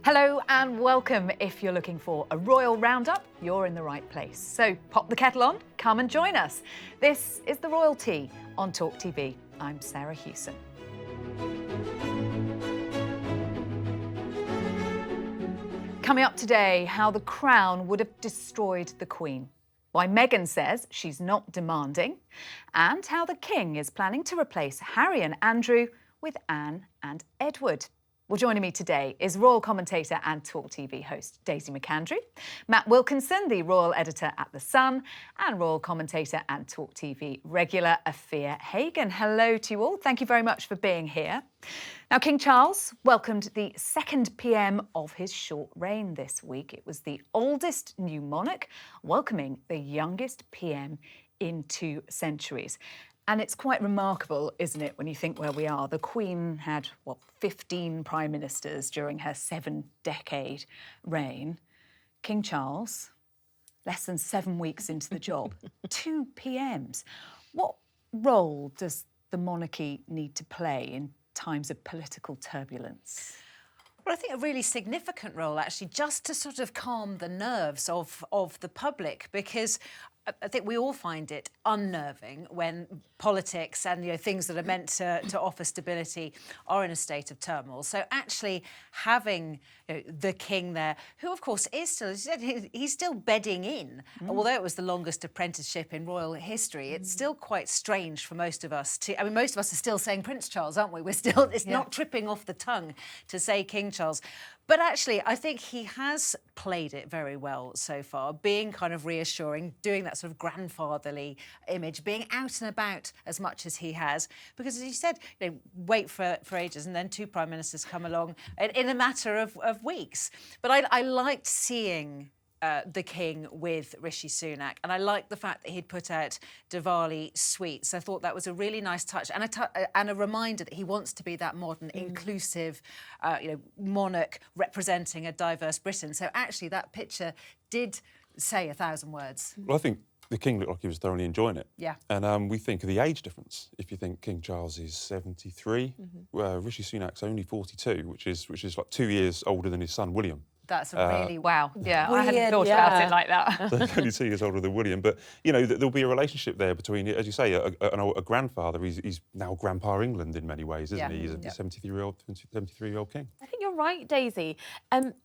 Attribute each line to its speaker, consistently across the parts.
Speaker 1: Hello and welcome. If you're looking for a royal roundup, you're in the right place. So pop the kettle on, come and join us. This is The Royalty on TalkTV. I'm Sarah Hewson. Coming up today, how the Crown would have destroyed the Queen, why Meghan says she's not demanding, and how the King is planning to replace Harry and Andrew with Anne and Edward. Well, joining me today is royal commentator and TalkTV host Daisy McAndrew, Matt Wilkinson, the royal editor at The Sun, and royal commentator and TalkTV regular Afua Hagan. Hello to you all. Thank you very much for being here. Now, King Charles welcomed the second PM of his short reign this week. It was the oldest new monarch welcoming the youngest PM in 2 centuries. And it's quite remarkable, isn't it, when you think where we are. The Queen had, 15 prime ministers during her 7-decade reign. King Charles, less than 7 weeks into the job, 2 PMs. What role does the monarchy need to play in times of political turbulence?
Speaker 2: Well, I think a really significant role, actually, just to sort of calm the nerves of the public, because I think we all find it unnerving when politics and things that are meant to offer stability are in a state of turmoil. So actually having the King there, who of course is still, he's still bedding in, although it was the longest apprenticeship in royal history. It's still quite strange for most of us to. I mean, most of us are still saying Prince Charles, aren't we? We're still. It's not tripping off the tongue to say King Charles. But actually, I think he has played it very well so far, being kind of reassuring, doing that sort of grandfatherly image, being out and about as much as he has. Because, as you said, wait for ages and then 2 prime ministers come along in a matter of weeks. But I liked seeing the King with Rishi Sunak, and I liked the fact that he'd put out Diwali sweets. I thought that was a really nice touch and a reminder that he wants to be that modern, inclusive, monarch representing a diverse Britain. So actually, that picture did say 1,000 words.
Speaker 3: Well, I think the King looked like he was thoroughly enjoying it.
Speaker 2: Yeah.
Speaker 3: And we think of the age difference. If you think King Charles is 73, Rishi Sunak's only 42, which is like 2 years older than his son William.
Speaker 2: That's a really
Speaker 1: wow. Yeah,
Speaker 2: weird,
Speaker 1: I hadn't thought about it like that.
Speaker 3: So he's only 2 years older than William, but there'll be a relationship there between, as you say, a grandfather. He's now Grandpa England in many ways, isn't he? He's a 73-year-old king.
Speaker 4: I think you're right, Daisy.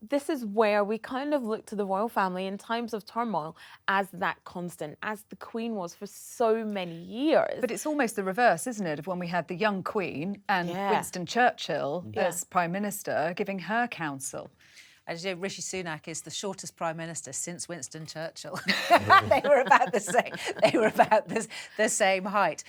Speaker 4: This is where we kind of look to the royal family in times of turmoil as that constant, as the Queen was for so many years.
Speaker 1: But it's almost the reverse, isn't it, of when we had the young Queen and Winston Churchill as Prime Minister giving her counsel.
Speaker 2: As you know, Rishi Sunak is the shortest prime minister since Winston Churchill. They were about the same. They were about the same height.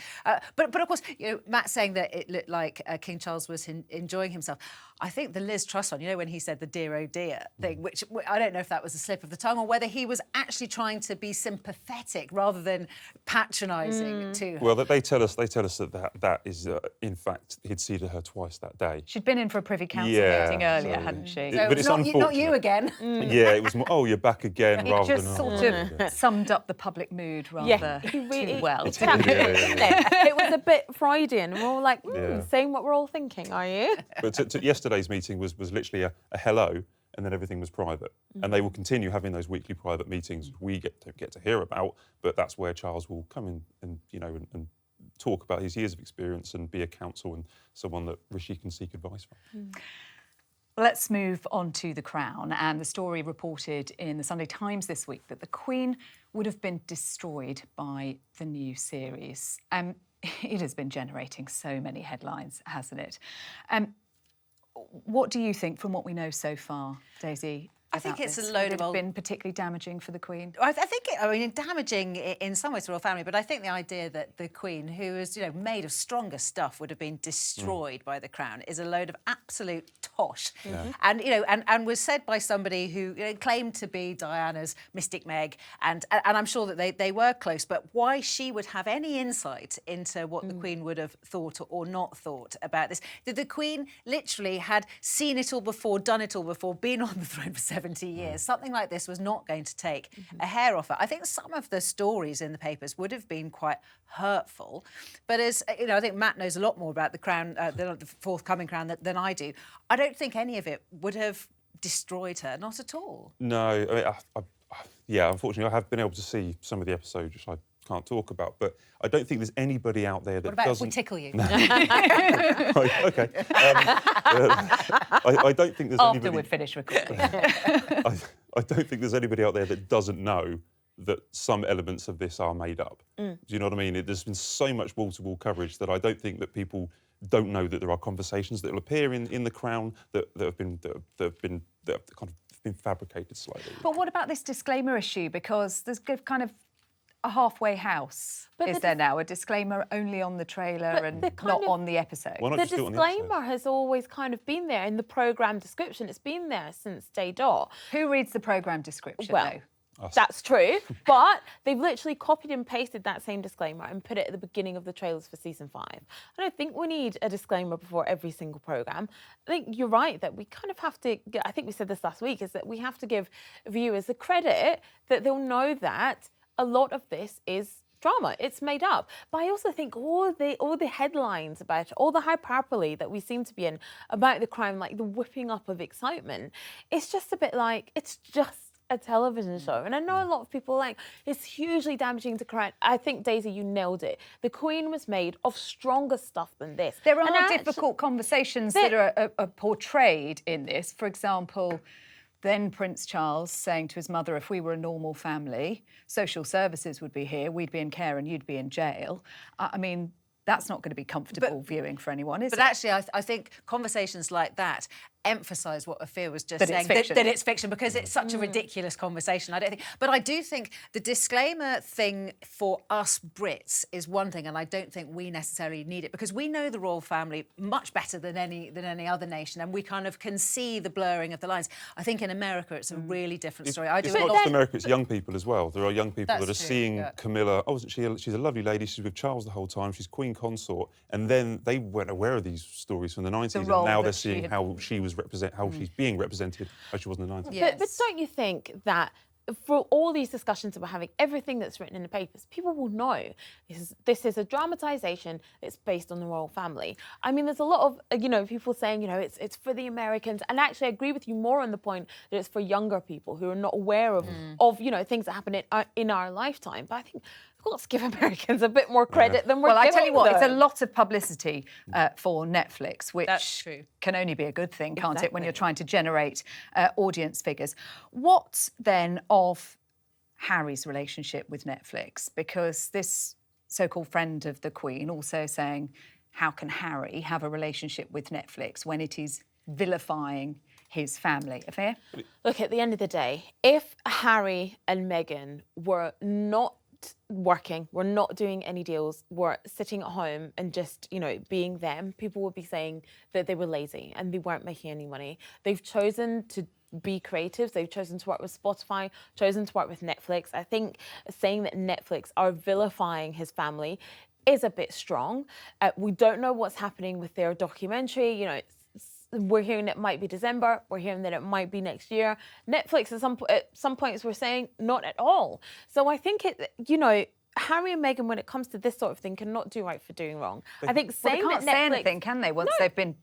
Speaker 2: But of course, Matt saying that it looked like King Charles was enjoying himself. I think the Liz Truss one, when he said the dear oh dear thing, which I don't know if that was a slip of the tongue or whether he was actually trying to be sympathetic rather than patronising to her.
Speaker 3: Well, they tell us that is, in fact, he'd seen her twice that day.
Speaker 1: She'd been in for a Privy Council meeting earlier, hadn't she?
Speaker 2: So
Speaker 3: but it's
Speaker 2: not you again.
Speaker 3: Yeah, it was more, oh, you're back again,
Speaker 1: It
Speaker 3: rather
Speaker 1: just
Speaker 3: than...
Speaker 1: sort of summed up the public mood rather too well.
Speaker 4: It was a bit Freudian. We're all like, saying what we're all thinking, are you?
Speaker 3: But yesterday's meeting was literally a hello, and then everything was private. And they will continue having those weekly private meetings we don't get to hear about, but that's where Charles will come in and talk about his years of experience and be a counsel and someone that Rishi can seek advice from.
Speaker 1: Let's move on to the Crown, and the story reported in the Sunday Times this week that the Queen would have been destroyed by the new series. It has been generating so many headlines, hasn't it? What do you think, from what we know so far, Daisy?
Speaker 2: I think it's
Speaker 1: this?
Speaker 2: a load
Speaker 1: Would
Speaker 2: of
Speaker 1: it have
Speaker 2: old...
Speaker 1: been particularly damaging for the Queen?
Speaker 2: I think damaging in some ways to the royal family, but I think the idea that the Queen, who is, made of stronger stuff, would have been destroyed by the Crown is a load of absolute tosh. And, and was said by somebody who claimed to be Diana's Mystic Meg, and I'm sure that they were close, but why she would have any insight into what the Queen would have thought or not thought about this. The Queen literally had seen it all before, done it all before, been on the throne for 70 years. Something like this was not going to take a hair off her. I think some of the stories in the papers would have been quite hurtful, but as I think Matt knows a lot more about the Crown, the forthcoming Crown, than I do. I don't think any of it would have destroyed her. Not at all.
Speaker 3: No, I mean, yeah, unfortunately, I have been able to see some of the episodes, which I can't talk about, but I don't think there's anybody out there that
Speaker 2: What about
Speaker 3: doesn't...
Speaker 2: if we tickle you?
Speaker 3: Right, OK. I don't think there's
Speaker 1: After
Speaker 3: anybody...
Speaker 1: we've finished recording.
Speaker 3: I don't think there's anybody out there that doesn't know that some elements of this are made up. Do you know what I mean? There's been so much wall-to-wall coverage that I don't think that people don't know that there are conversations that will appear in The Crown that have kind of been fabricated slightly.
Speaker 1: But what about this disclaimer issue? Because there's kind of a halfway house, is there now? A disclaimer only on the trailer and not on the episode.
Speaker 3: Why not
Speaker 4: The
Speaker 3: just do it on the episode?
Speaker 4: disclaimer has always kind of been there in the programme description. It's been there since day dot.
Speaker 1: Who reads the programme description,
Speaker 4: Well,
Speaker 1: though?
Speaker 4: that's true, but they've literally copied and pasted that same disclaimer and put it at the beginning of the trailers for season 5. I don't think we need a disclaimer before every single programme. I think you're right that we kind of have to, I think we said this last week, is that we have to give viewers the credit that they'll know that a lot of this is drama. It's made up. But I also think all the headlines about it, all the hyperbole that we seem to be in about the crime, like the whipping up of excitement, it's just a bit like, it's just a television show. And I know a lot of people are like, it's hugely damaging to Crown. I think, Daisy, you nailed it. The Queen was made of stronger stuff than this.
Speaker 1: There are difficult conversations that are portrayed in this. For example, then Prince Charles saying to his mother, if we were a normal family, social services would be here, we'd be in care and you'd be in jail. I mean, that's not going to be comfortable viewing for anyone, is it?
Speaker 2: But actually, I think conversations like that emphasise what Afua was just
Speaker 1: That
Speaker 2: saying,
Speaker 1: it's fiction.
Speaker 2: that it's fiction, because it's such a ridiculous conversation. I don't think, but I do think the disclaimer thing for us Brits is one thing, and I don't think we necessarily need it, because we know the royal family much better than any other nation, and we kind of can see the blurring of the lines. I think in America it's a really different story.
Speaker 3: It's not just America, it's young people as well. There are young people that are
Speaker 2: That's true,
Speaker 3: seeing
Speaker 2: yeah.
Speaker 3: Camilla, she's a lovely lady, she's with Charles the whole time, she's Queen Consort, and then they weren't aware of these stories from the 90s, and now they're seeing how she was how she's being represented as she was in the 90s.
Speaker 2: Yes.
Speaker 4: But don't you think that for all these discussions about having everything that's written in the papers, people will know this is a dramatisation that's based on the royal family. I mean, there's a lot of, people saying, it's for the Americans. And actually, I agree with you more on the point that it's for younger people who are not aware of things that happen in our lifetime. But I think let's give Americans a bit more credit than we're giving them.
Speaker 1: Well, I tell you what, it's a lot of publicity for Netflix, which
Speaker 2: That's true.
Speaker 1: can only be a good thing, can't it, when you're trying to generate audience figures. What then of Harry's relationship with Netflix? Because this so-called friend of the Queen also saying, how can Harry have a relationship with Netflix when it is vilifying his family? Affair?
Speaker 4: Look, at the end of the day, if Harry and Meghan were not working, we're not doing any deals, we're sitting at home and just, being them, people would be saying that they were lazy and they weren't making any money. They've chosen to be creatives, they've chosen to work with Spotify, chosen to work with Netflix. I think saying that Netflix are vilifying his family is a bit strong. We don't know what's happening with their documentary, we're hearing it might be December. We're hearing that it might be next year. Netflix at some points we're saying not at all. So I think Harry and Meghan, when it comes to this sort of thing, cannot do right for doing wrong. I think saying
Speaker 1: they can't
Speaker 4: that
Speaker 1: say
Speaker 4: Netflix,
Speaker 1: anything, can they? Once they've been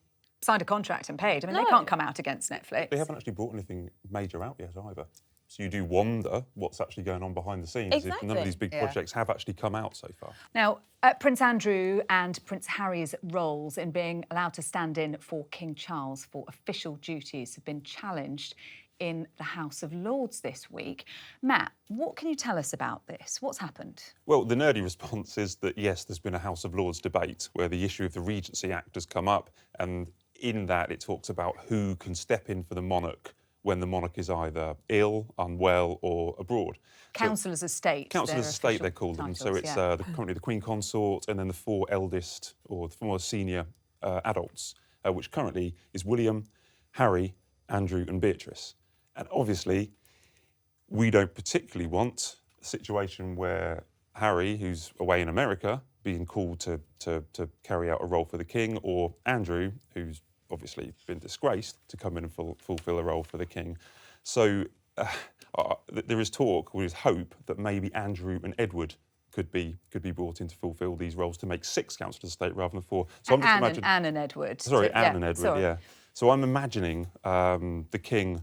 Speaker 1: signed a contract and paid. I mean, they can't come out against Netflix.
Speaker 3: They haven't actually brought anything major out yet either. So you do wonder what's actually going on behind the scenes if none of these big projects have actually come out so far.
Speaker 1: Now, Prince Andrew and Prince Harry's roles in being allowed to stand in for King Charles for official duties have been challenged in the House of Lords this week. Matt, what can you tell us about this? What's happened?
Speaker 3: Well, the nerdy response is that, yes, there's been a House of Lords debate where the issue of the Regency Act has come up, and in that it talks about who can step in for the monarch when the monarch is either ill, unwell or abroad.
Speaker 1: Councillors of State.
Speaker 3: Councillors of State, they're called them. So it's currently the Queen Consort and then the 4 eldest or the 4 senior adults, which currently is William, Harry, Andrew and Beatrice. And obviously, we don't particularly want a situation where Harry, who's away in America, being called to carry out a role for the king, or Andrew, who's obviously been disgraced, to come in and fulfil a role for the king. So there is talk, or there is hope, that maybe Andrew and Edward could be brought in to fulfil these roles, to make 6 councillors of state rather than 4. So I'm just imagining
Speaker 1: Anne and Edward.
Speaker 3: Sorry, Anne and Edward, yeah. So I'm imagining the king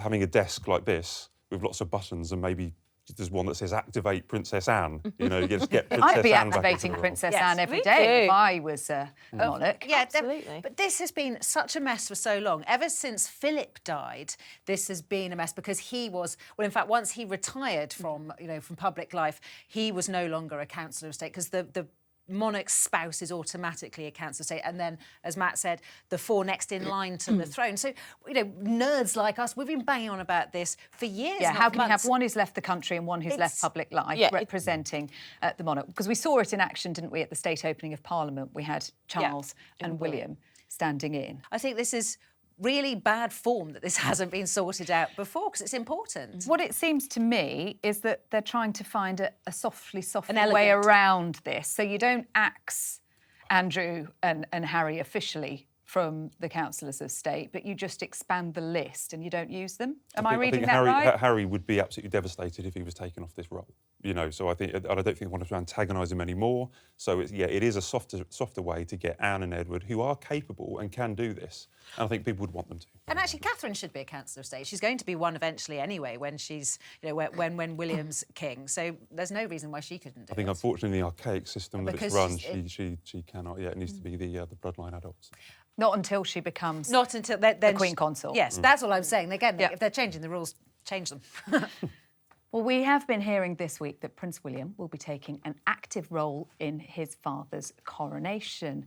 Speaker 3: having a desk like this with lots of buttons and maybe there's one that says activate Princess Anne. You know, you just get Princess
Speaker 1: I'd be
Speaker 3: Anne back into
Speaker 1: activating
Speaker 3: the role.
Speaker 1: Princess
Speaker 2: Yes,
Speaker 1: Anne every
Speaker 4: me
Speaker 1: day
Speaker 4: too.
Speaker 1: if I was a monarch.
Speaker 2: Yeah,
Speaker 4: Absolutely.
Speaker 2: But this has been such a mess for so long. Ever since Philip died, this has been a mess because he was, well, in fact, once he retired from, from public life, he was no longer a councillor of state because the monarch's spouse is automatically a councillor of state. And then, as Matt said, the 4 next in line to the throne. So, nerds like us, we've been banging on about this for years.
Speaker 1: Yeah,
Speaker 2: not
Speaker 1: how can you have
Speaker 2: months.
Speaker 1: one who's left the country and one who's left public life representing the monarch? Because we saw it in action, didn't we, at the state opening of Parliament? We had Charles and William standing in.
Speaker 2: I think this is really bad form that this hasn't been sorted out before because it's important.
Speaker 1: What it seems to me is that they're trying to find a softly
Speaker 2: elegant
Speaker 1: way around this. So you don't axe Andrew and Harry officially from the councillors of state, but you just expand the list and you don't use them. Am I reading that right?
Speaker 3: Harry would be absolutely devastated if he was taken off this role. So I don't think they want to antagonise him anymore. So it is a softer way to get Anne and Edward, who are capable and can do this. And I think people would want them to.
Speaker 2: And actually, Catherine should be a councillor of state. She's going to be one eventually anyway when she's, when William's king. So there's no reason why she couldn't do it.
Speaker 3: I think, unfortunately, the archaic system that
Speaker 2: Because
Speaker 3: it's run, she cannot. Yeah, it needs to be the bloodline adults.
Speaker 1: Not until she becomes
Speaker 2: Not until then
Speaker 1: the Queen Consort.
Speaker 2: Yes, that's all I'm saying. Again, if they're changing the rules, change them.
Speaker 1: Well, we have been hearing this week that Prince William will be taking an active role in his father's coronation.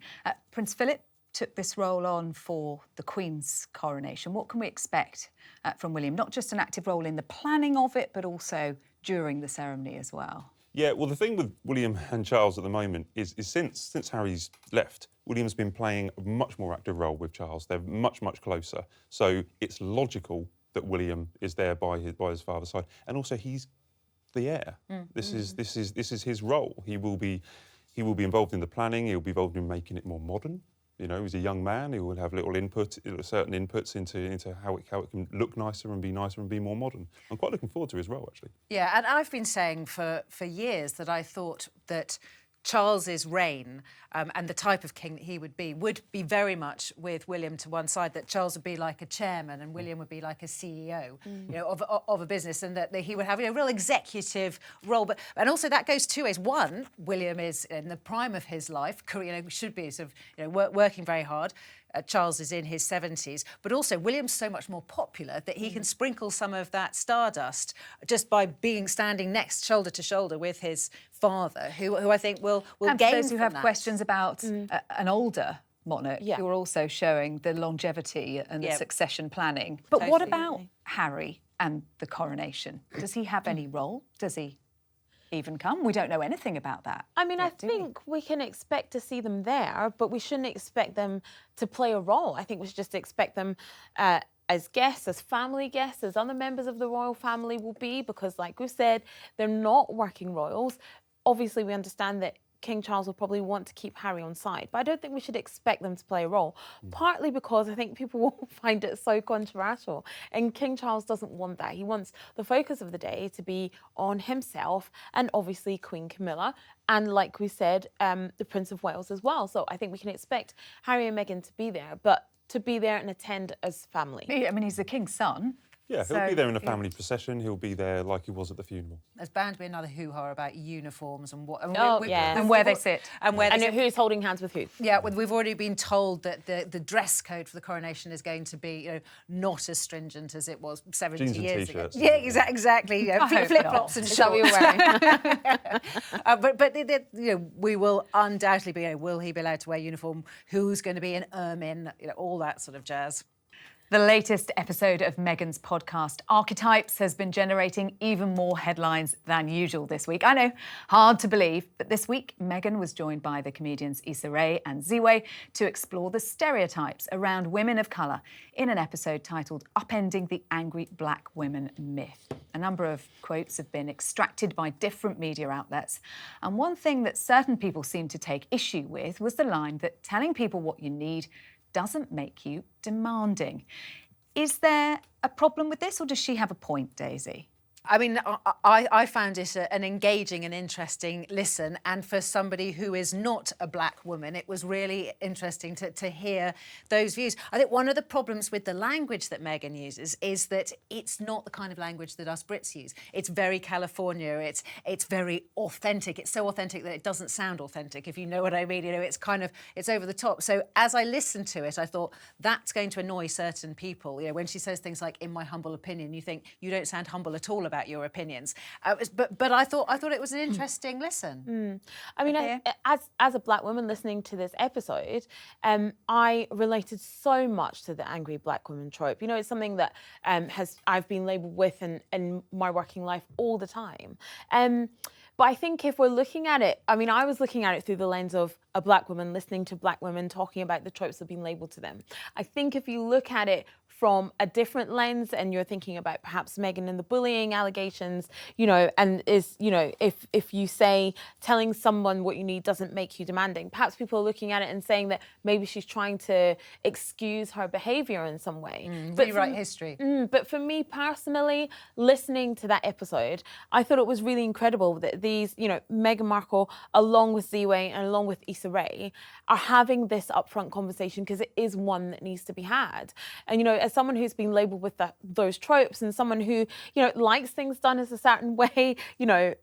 Speaker 1: Prince Philip took this role on for the Queen's coronation. What can we expect from William? Not just an active role in the planning of it, but also during the ceremony as well.
Speaker 3: Yeah, well, the thing with William and Charles at the moment is since Harry's left, William's been playing a much more active role with Charles. They're much, much closer. So it's logical that William is there by his father's side, and also he's the heir. This is his role. He will be involved in the planning. He'll be involved in making it more modern. He's a young man. He will have certain inputs into how it can look nicer and be more modern. I'm quite looking forward to his role, actually.
Speaker 2: Yeah, and I've been saying for years that I thought that Charles's reign and the type of king that he would be very much with William to one side, that Charles would be like a chairman and William would be like a CEO, of a business, and that he would have a real executive role. And also that goes 2 ways. One, William is in the prime of his life, should be sort of working very hard. Charles is in his 70s, but also William's so much more popular that he can sprinkle some of that stardust just by standing next shoulder to shoulder with his father, who I think will
Speaker 1: and
Speaker 2: gain
Speaker 1: for those who
Speaker 2: from
Speaker 1: have
Speaker 2: that.
Speaker 1: questions about an older monarch, who are also showing the longevity and the succession planning. But what about Harry and the coronation? Does he have any role? Does he even come? We don't know anything about that.
Speaker 4: I mean, I think we can expect to see them there, but we shouldn't expect them to play a role. I think we should just expect them as guests, as family guests, as other members of the royal family will be, because like we said, they're not working royals. Obviously, we understand that King Charles will probably want to keep Harry on side, but I don't think we should expect them to play a role, partly because I think people will find it so controversial, and King Charles doesn't want that. He wants the focus of the day to be on himself and obviously Queen Camilla, and like we said, the Prince of Wales as well. So I think we can expect Harry and Meghan to be there, but to be there and attend as family.
Speaker 1: I mean, he's the king's son.
Speaker 3: Yeah, he'll be there in a family procession. He'll be there like he was at the funeral.
Speaker 2: There's bound to be another hoo-ha about uniforms and what.
Speaker 1: And where they sit.
Speaker 2: And where
Speaker 4: And who's holding hands with who.
Speaker 2: Yeah, we've already been told that the dress code for the coronation is going to be, not as stringent as it was 70
Speaker 3: Jeans and
Speaker 2: years ago.
Speaker 3: t-shirts.
Speaker 2: Yeah, exactly.
Speaker 1: I hope
Speaker 2: Flip-flops
Speaker 1: not.
Speaker 2: and
Speaker 4: Is that what
Speaker 2: shorts.
Speaker 4: you're wearing?
Speaker 2: We will undoubtedly be. Will he be allowed to wear uniform? Who's going to be in ermine? All that sort of jazz.
Speaker 1: The latest episode of Meghan's podcast, Archetypes, has been generating even more headlines than usual this week. I know, hard to believe, but this week Meghan was joined by the comedians Issa Rae and Ziwe to explore the stereotypes around women of colour in an episode titled Upending the Angry Black Women Myth. A number of quotes have been extracted by different media outlets, and one thing that certain people seemed to take issue with was the line that telling people what you need doesn't make you demanding. Is there a problem with this, or does she have a point, Daisy?
Speaker 2: I mean, I found it an engaging and interesting listen, and for somebody who is not a black woman, it was really interesting to hear those views. I think one of the problems with the language that Meghan uses is that it's not the kind of language that us Brits use. It's very California, it's very authentic. It's so authentic that it doesn't sound authentic, if you know what I mean. You know, it's over the top. So as I listened to it, I thought that's going to annoy certain people. You know, when she says things like, in my humble opinion, you think you don't sound humble at all about your opinions, but I thought it was an interesting listen.
Speaker 4: I mean, as a black woman listening to this episode, I related so much to the angry black woman trope. You know, it's something that I've been labelled with in my working life all the time. But I think if we're looking at it, I mean, I was looking at it through the lens of a black woman listening to black women talking about the tropes that have been labelled to them. I think if you look at it from a different lens and you're thinking about perhaps Meghan and the bullying allegations, you know, and if you say telling someone what you need doesn't make you demanding, perhaps people are looking at it and saying that maybe she's trying to excuse her behaviour in some way.
Speaker 2: Rewrite history.
Speaker 4: But for me personally, listening to that episode, I thought it was really incredible that these, you know, Meghan Markle, along with Ziwe and along with Issa Rae, are having this upfront conversation because it is one that needs to be had. And, you know, as someone who's been labelled with those tropes and someone who, you know, likes things done as a certain way, you know,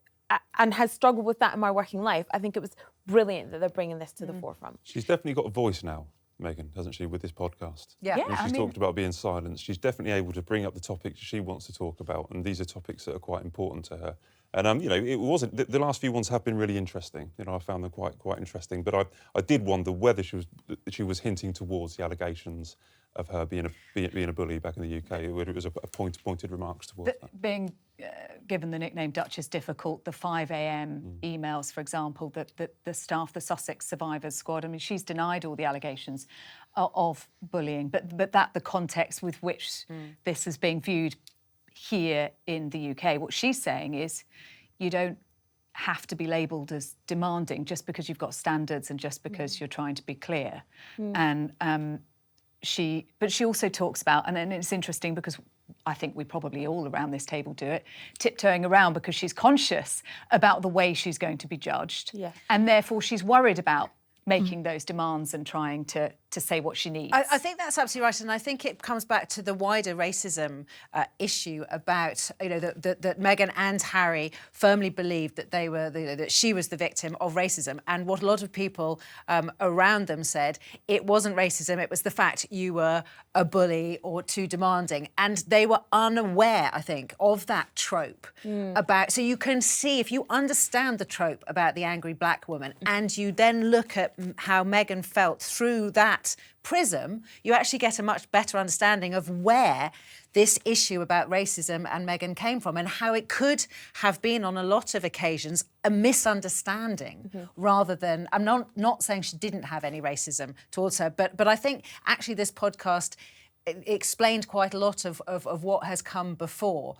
Speaker 4: and has struggled with that in my working life, I think it was brilliant that they're bringing this to the forefront.
Speaker 3: She's definitely got a voice now, Meghan, hasn't she, with this podcast?
Speaker 2: Yeah.
Speaker 3: When she's talked about being silenced, she's definitely able to bring up the topics she wants to talk about, and these are topics that are quite important to her. And you know, it wasn't. The last few ones have been really interesting. You know, I found them quite interesting. But I did wonder whether she was hinting towards the allegations of her being a bully back in the UK. Whether it was a pointed remarks towards that.
Speaker 1: Being given the nickname Duchess difficult, the 5 a.m. emails, for example, that the staff, the Sussex Survivors Squad. I mean, she's denied all the allegations of bullying, but that the context with which this is being viewed here in the UK. What she's saying is you don't have to be labelled as demanding just because you've got standards and just because you're trying to be clear. And she also talks about, and then it's interesting because I think we probably all around this table do it, tiptoeing around because she's conscious about the way she's going to be judged. Yeah. And therefore she's worried about making those demands and trying to say what she needs.
Speaker 2: I think that's absolutely right, and I think it comes back to the wider racism issue about, you know, that Meghan and Harry firmly believed that they were that she was the victim of racism, and what a lot of people around them said, it wasn't racism, it was the fact you were a bully or too demanding, and they were unaware, I think, of that trope about. So you can see, if you understand the trope about the angry black woman, and you then look at how Meghan felt through that prism, you actually get a much better understanding of where this issue about racism and Meghan came from, and how it could have been on a lot of occasions a misunderstanding rather than, I'm not saying she didn't have any racism towards her, but I think actually this podcast explained quite a lot of what has come before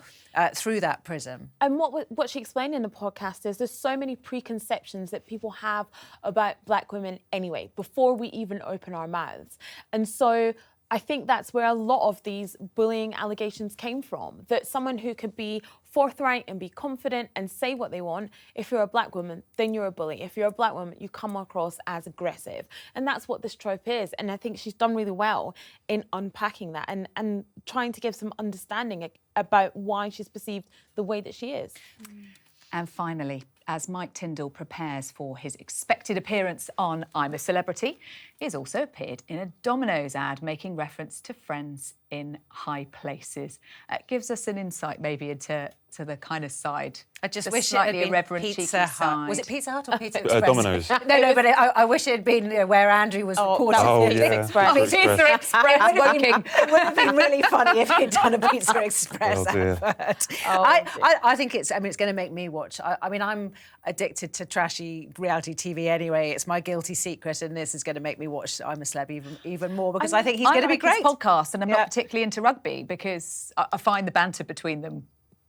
Speaker 2: through that prism.
Speaker 4: And what she explained in the podcast is there's so many preconceptions that people have about black women anyway, before we even open our mouths. And so I think that's where a lot of these bullying allegations came from, that someone who could be forthright and be confident and say what they want, if you're a black woman, then you're a bully. If you're a black woman, you come across as aggressive. And that's what this trope is. And I think she's done really well in unpacking that and trying to give some understanding about why she's perceived the way that she is.
Speaker 1: And finally, as Mike Tindall prepares for his expected appearance on I'm a Celebrity, he has also appeared in a Domino's ad making reference to friends in high places. It gives us an insight maybe into the kind of side.
Speaker 2: I just
Speaker 1: the
Speaker 2: wish it
Speaker 1: slightly
Speaker 2: had been
Speaker 1: irreverent,
Speaker 2: Pizza
Speaker 1: cheeky
Speaker 2: Hut.
Speaker 1: side.
Speaker 2: Was it Pizza Hut or Pizza Express?
Speaker 3: Domino's.
Speaker 2: No, but I wish it had been where Andrew was reporting.
Speaker 3: Oh,
Speaker 2: Pizza
Speaker 3: yeah.
Speaker 2: Express.
Speaker 1: Pizza Express working.
Speaker 2: It would have been really funny if he'd done a Pizza Express advert. I think it's going to make me watch. I mean, I'm addicted to trashy reality TV anyway. It's my guilty secret, and this is going to make me watch I'm a Celeb even more, because I think he's going to be great.
Speaker 1: Podcast, and I'm not particularly into rugby because I find the banter between them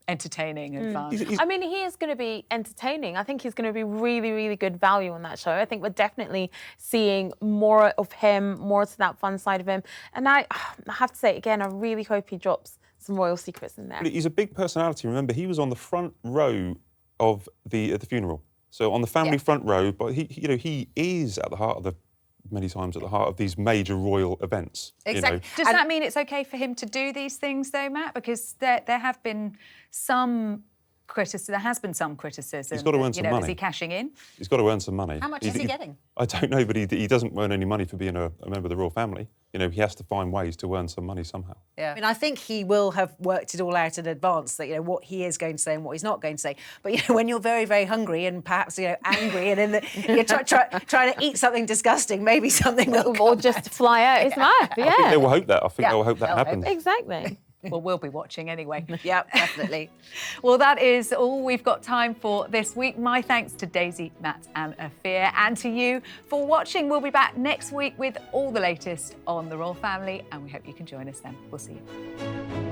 Speaker 1: entertaining and fun.
Speaker 4: I mean, he is going to be entertaining. I think he's going to be really, really good value on that show. I think we're definitely seeing more of him, more to that fun side of him. And I have to say, again, I really hope he drops some royal secrets in there.
Speaker 3: He's a big personality. Remember, he was on the front row of the funeral. So on the family front row, but he is at the heart of many times at the heart of these major royal events.
Speaker 2: Exactly.
Speaker 1: Does that mean it's okay for him to do these things, though, Matt? Because there have been some criticism. There has been some criticism.
Speaker 3: He's got to earn some money.
Speaker 1: Is he cashing in?
Speaker 3: He's got to earn some money.
Speaker 2: How much is he getting?
Speaker 3: I don't know, but he doesn't earn any money for being a member of the royal family. He has to find ways to earn some money somehow.
Speaker 2: Yeah. I mean, I think he will have worked it all out in advance, that, what he is going to say and what he's not going to say. But, when you're very, very hungry and perhaps, angry and you're trying to eat something disgusting, maybe something will
Speaker 4: Or just fly out his mouth, yeah.
Speaker 3: I think they will hope that. I think they will hope that happens.
Speaker 4: Exactly.
Speaker 1: Well, we'll be watching anyway.
Speaker 2: Yeah, definitely.
Speaker 1: Well, that is all we've got time for this week. My thanks to Daisy, Matt and Afua, and to you for watching. We'll be back next week with all the latest on the royal family, and we hope you can join us then. We'll see you.